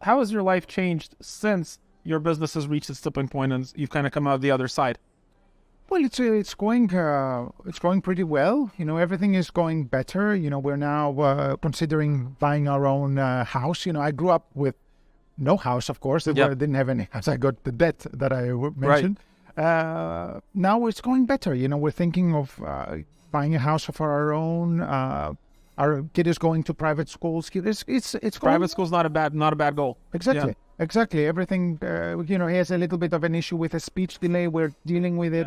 how has your life changed since your business has reached its tipping point and you've kind of come out the other side? Well, it's going pretty well. Everything is going better. We're now considering buying our own house. I grew up with no house, of course. I didn't have any house. I got the debt that I mentioned. Now it's going better. We're thinking of buying a house of our own. Our kid is going to private schools. It's Private school's not a bad goal. Exactly. Yeah. Exactly. Everything, he has a little bit of an issue with a speech delay. We're dealing with it.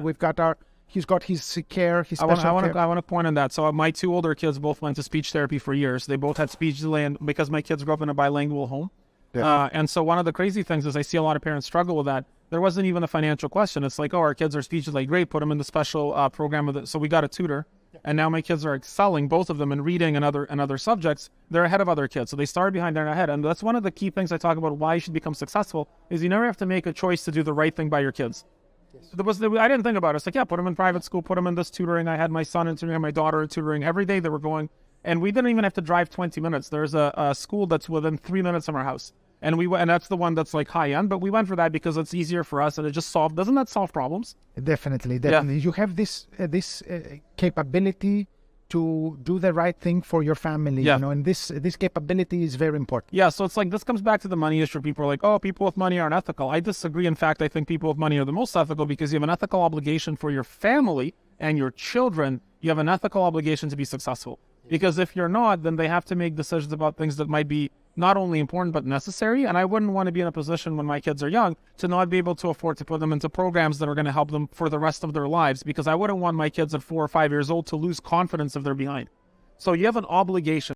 He's got his care, his special care. I want to point on that. So my two older kids both went to speech therapy for years. They both had speech delay, and because my kids grew up in a bilingual home. Yeah. And so one of the crazy things is I see a lot of parents struggle with that. There wasn't even a financial question. It's like, oh, our kids are speech delay. Great, put them in the special program. So we got a tutor. And now my kids are excelling, both of them, in reading and other subjects. They're ahead of other kids. So they started behind, they're ahead. And that's one of the key things I talk about why you should become successful, is you never have to make a choice to do the right thing by your kids. Yes. I didn't think about it. It's like, put them in private school, put them in this tutoring. I had my son in tutoring, my daughter in tutoring. Every day they were going. And we didn't even have to drive 20 minutes. There's a school that's within 3 minutes of our house. And that's the one that's like high end, but we went for that because it's easier for us and it just doesn't that solve problems? Definitely. Yeah. You have this capability to do the right thing for your family, and this capability is very important. Yeah, so it's like, this comes back to the money issue. People are like, oh, people with money aren't ethical. I disagree. In fact, I think people with money are the most ethical because you have an ethical obligation for your family and your children. You have an ethical obligation to be successful. Because if you're not, then they have to make decisions about things that might be not only important but necessary. And I wouldn't want to be in a position when my kids are young to not be able to afford to put them into programs that are going to help them for the rest of their lives, because I wouldn't want my kids at 4 or 5 years old to lose confidence if they're behind. So you have an obligation.